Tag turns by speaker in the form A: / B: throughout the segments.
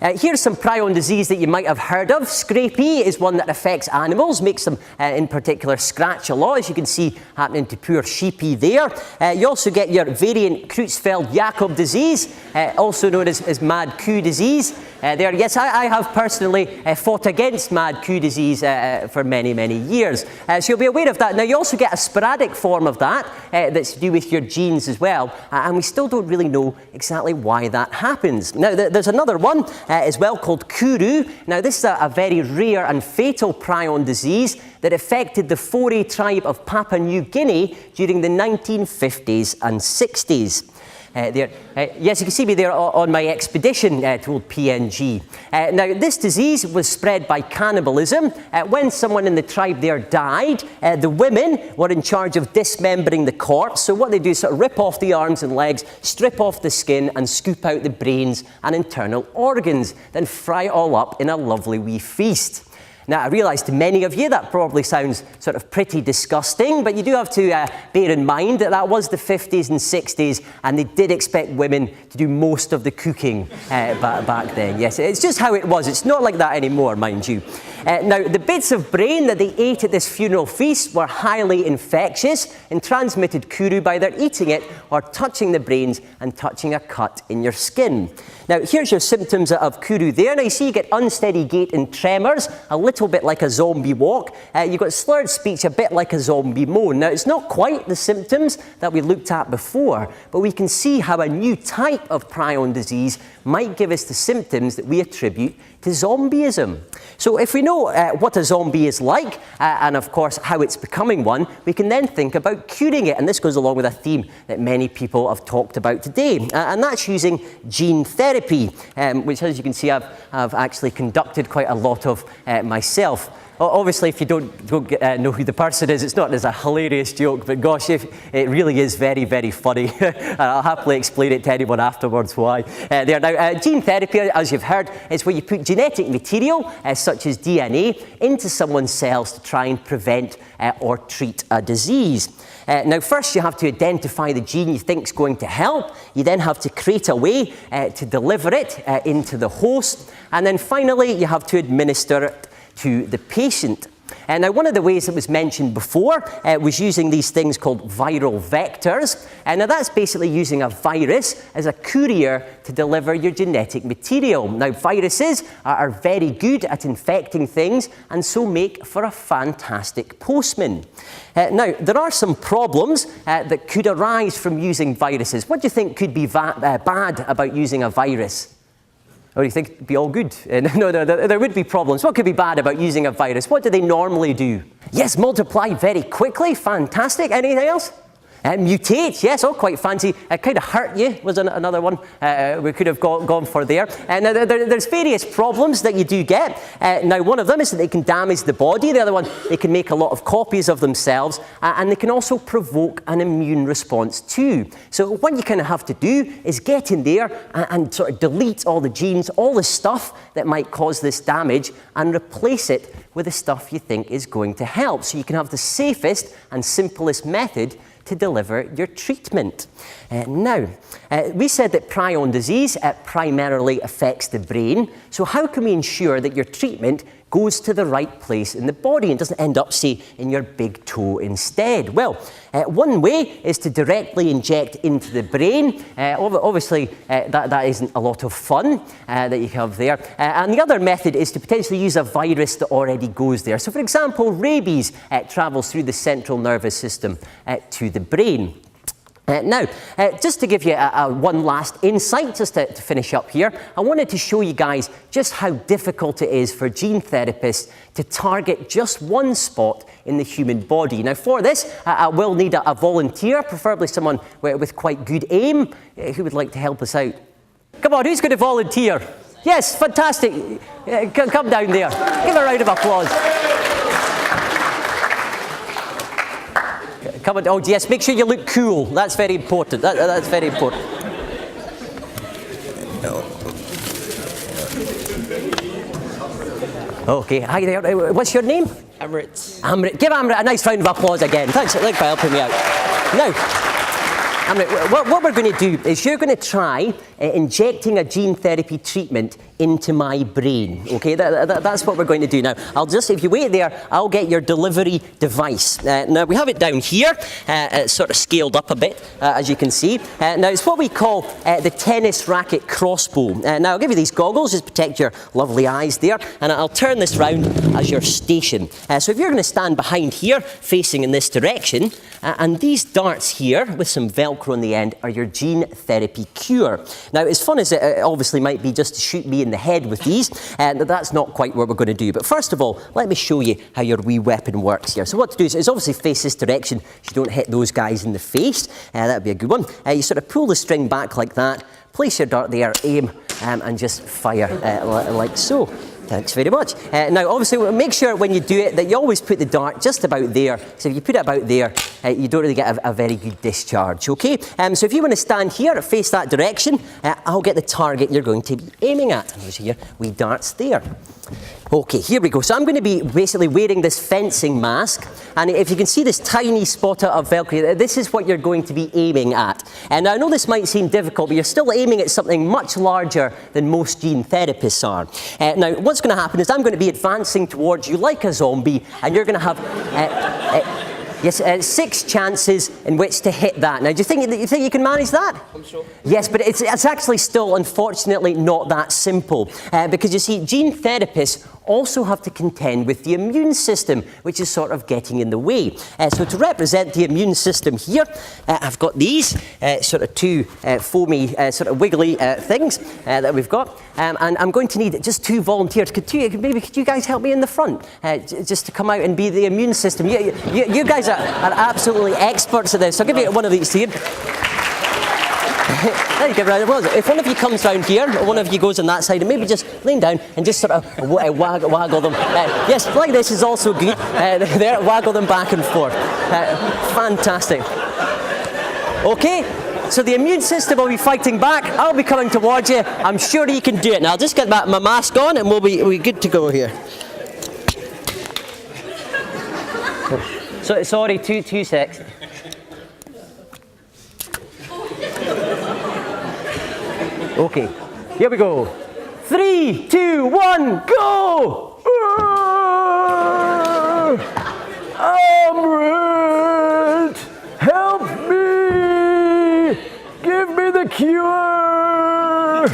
A: Here's some prion disease that you might have heard of. Scrapie is one that affects animals, makes them in particular scratch a lot, as you can see happening to poor sheepy there. You also get your variant Creutzfeldt-Jakob disease, also known as mad Q disease. Yes, I have personally fought against mad Q disease for many, many years. So you'll be aware of that. Now, you also get a sporadic form of that that's to do with your genes as well, and we still don't really know exactly why that happens. Now, there's another one as well called Kuru. Now, this is a very rare and fatal prion disease that affected the Fore tribe of Papua New Guinea during the 1950s and 60s. Yes, you can see me there on my expedition to old PNG. Now, this disease was spread by cannibalism. When someone in the tribe there died, the women were in charge of dismembering the corpse. So what they do is sort of rip off the arms and legs, strip off the skin, and scoop out the brains and internal organs, then fry it all up in a lovely wee feast. Now, I realise to many of you that probably sounds sort of pretty disgusting, but you do have to bear in mind that was the 50s and 60s, and they did expect women to do most of the cooking back then. Yes, it's just how it was. It's not like that anymore, mind you. Now, the bits of brain that they ate at this funeral feast were highly infectious and transmitted Kuru by either eating it or touching the brains and touching a cut in your skin. Now, here's your symptoms of Kuru there. Now, you see you get unsteady gait and tremors, a little bit like a zombie walk. You've got slurred speech, a bit like a zombie moan. Now, it's not quite the symptoms that we looked at before, but we can see how a new type of prion disease might give us the symptoms that we attribute to zombieism. So if we know what a zombie is like, and of course how it's becoming one, we can then think about curing it. And this goes along with a theme that many people have talked about today, and that's using gene therapy, which, as you can see, I've actually conducted quite a lot of myself. Obviously, if you don't know who the person is, it's not as a hilarious joke, but gosh, it really is very, very funny. I'll happily explain it to anyone afterwards why. Now, gene therapy, as you've heard, is where you put genetic material, such as DNA, into someone's cells to try and prevent or treat a disease. Now, first you have to identify the gene you think is going to help. You then have to create a way to deliver it into the host. And then finally, you have to administer it to the patient. Now, one of the ways that was mentioned before was using these things called viral vectors. Now, that's basically using a virus as a courier to deliver your genetic material. Now, viruses are very good at infecting things and so make for a fantastic postman. Now, there are some problems that could arise from using viruses. What do you think could be bad about using a virus? Or do you think it'd be all good? No, there would be problems. What could be bad about using a virus? What do they normally do? Yes, multiply very quickly. Fantastic. Anything else? Mutate, yes, quite fancy. Kind of hurt you was another one we could have gone for there. Now, there's various problems that you do get. Now, one of them is that they can damage the body. The other one, they can make a lot of copies of themselves, and they can also provoke an immune response too. So what you kind of have to do is get in there and sort of delete all the genes, all the stuff that might cause this damage, and replace it with the stuff you think is going to help. So you can have the safest and simplest method to deliver your treatment. Now, we said that prion disease primarily affects the brain. So how can we ensure that your treatment goes to the right place in the body and doesn't end up, say, in your big toe instead? Well, one way is to directly inject into the brain. Obviously, that isn't a lot of fun that you have there. And the other method is to potentially use a virus that already goes there. So, for example, rabies travels through the central nervous system to the brain. Now, just to give you one last insight, just to finish up here, I wanted to show you guys just how difficult it is for gene therapists to target just one spot in the human body. Now, for this, I will need a volunteer, preferably someone with quite good aim. Who would like to help us out? Come on, who's going to volunteer? Yes, fantastic. Come down there. Give a round of applause. Come on, oh yes, make sure you look cool. That's very important. That's very important. Okay, hi there. What's your name?
B: Amrit.
A: Amrit. Give Amrit a nice round of applause again. Thanks for helping me out. Now, What we're going to do is you're going to try injecting a gene therapy treatment into my brain. Okay, that's what we're going to do now. If you wait there, I'll get your delivery device. Now we have it down here. It's sort of scaled up a bit, as you can see. Now it's what we call the tennis racket crossbow. Now I'll give you these goggles, just protect your lovely eyes there, and I'll turn this round as your station. So if you're going to stand behind here, facing in this direction, and these darts here with some Velcro on the end are your gene therapy cure. Now, as fun as it obviously might be just to shoot me in the head with these, that's not quite what we're going to do. But first of all, let me show you how your wee weapon works here. So what to do is obviously face this direction so you don't hit those guys in the face. That'd be a good one. You sort of pull the string back like that, place your dart there, aim, and just fire like so. Thanks very much. Now, obviously, make sure when you do it that you always put the dart just about there. So if you put it about there, you don't really get a very good discharge, okay? So if you want to stand here, face that direction, I'll get the target you're going to be aiming at. And those are your wee darts there. Okay, here we go. So I'm going to be basically wearing this fencing mask. And if you can see this tiny spot of Velcro, this is what you're going to be aiming at. And I know this might seem difficult, but you're still aiming at something much larger than most gene therapists are. Now, what's going to happen is I'm going to be advancing towards you like a zombie, and you're going to have 6 chances in which to hit that. Now, do you think you can manage that? I'm sure. Yes, but it's actually still, unfortunately, not that simple. Because you see, gene therapists also have to contend with the immune system, which is sort of getting in the way. So to represent the immune system here, I've got these sort of 2 foamy, sort of wiggly things that we've got. And I'm going to need just 2 volunteers. Could you guys help me in the front? Just to come out and be the immune system. You guys are absolutely experts at this. So I'll give you one of these here. There you go, right. If one of you comes round here, or one of you goes on that side, and maybe just lean down and just sort of waggle them. Yes, like this is also good. There, waggle them back and forth. Fantastic. Okay, so the immune system will be fighting back. I'll be coming towards you. I'm sure you can do it. Now I'll just get my mask on, and we'll be good to go here. So sorry, two secs. Okay, here we go. 3, 2, 1, go! Amrit, help me! Give me the cure!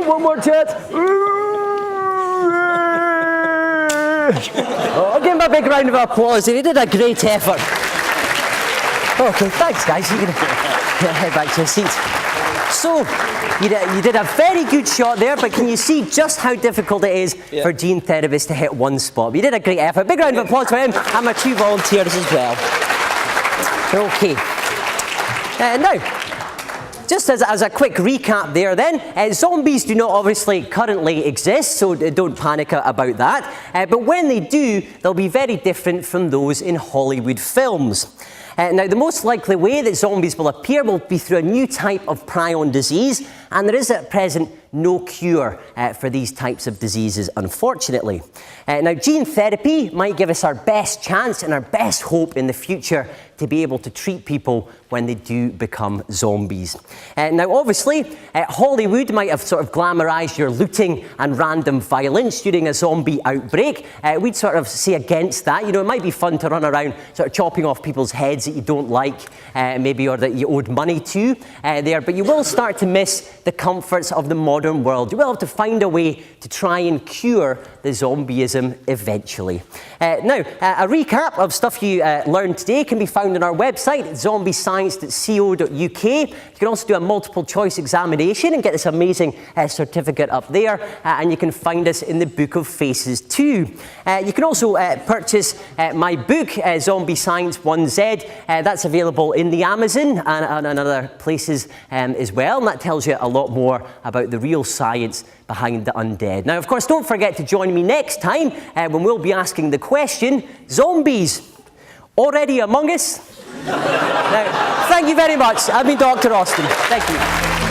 A: One more chance. I'll give him a big round of applause. He did a great effort. Okay, thanks, guys. You can head back to your seats. So, you did a very good shot there, but can you see just how difficult it is for gene therapists to hit one spot? You did a great effort. Big round of applause for him and my 2 volunteers as well. Okay. Now, just as a quick recap there then, zombies do not obviously currently exist, so don't panic about that. But when they do, they'll be very different from those in Hollywood films. Now, the most likely way that zombies will appear will be through a new type of prion disease, and there is at present no cure for these types of diseases, unfortunately. Now, gene therapy might give us our best chance and our best hope in the future to be able to treat people when they do become zombies. Now, obviously, Hollywood might have sort of glamorized your looting and random violence during a zombie outbreak. We'd sort of say against that. You know, it might be fun to run around sort of chopping off people's heads that you don't like, maybe, or that you owed money to there, but you will start to miss the comforts of the modern world. You will have to find a way to try and cure the zombieism eventually. Now, a recap of stuff you learned today can be found on our website, zombiescience.co.uk. You can also do a multiple choice examination and get this amazing certificate up there, and you can find us in the Book of Faces too. You can also purchase my book, Zombie Science 1Z. That's available in the Amazon and other places as well, and that tells you a lot more about the real science behind the undead. Now, of course, don't forget to join me next time when we'll be asking the question, zombies already among us? Now, thank you very much. I've been Dr. Austin. Thank you.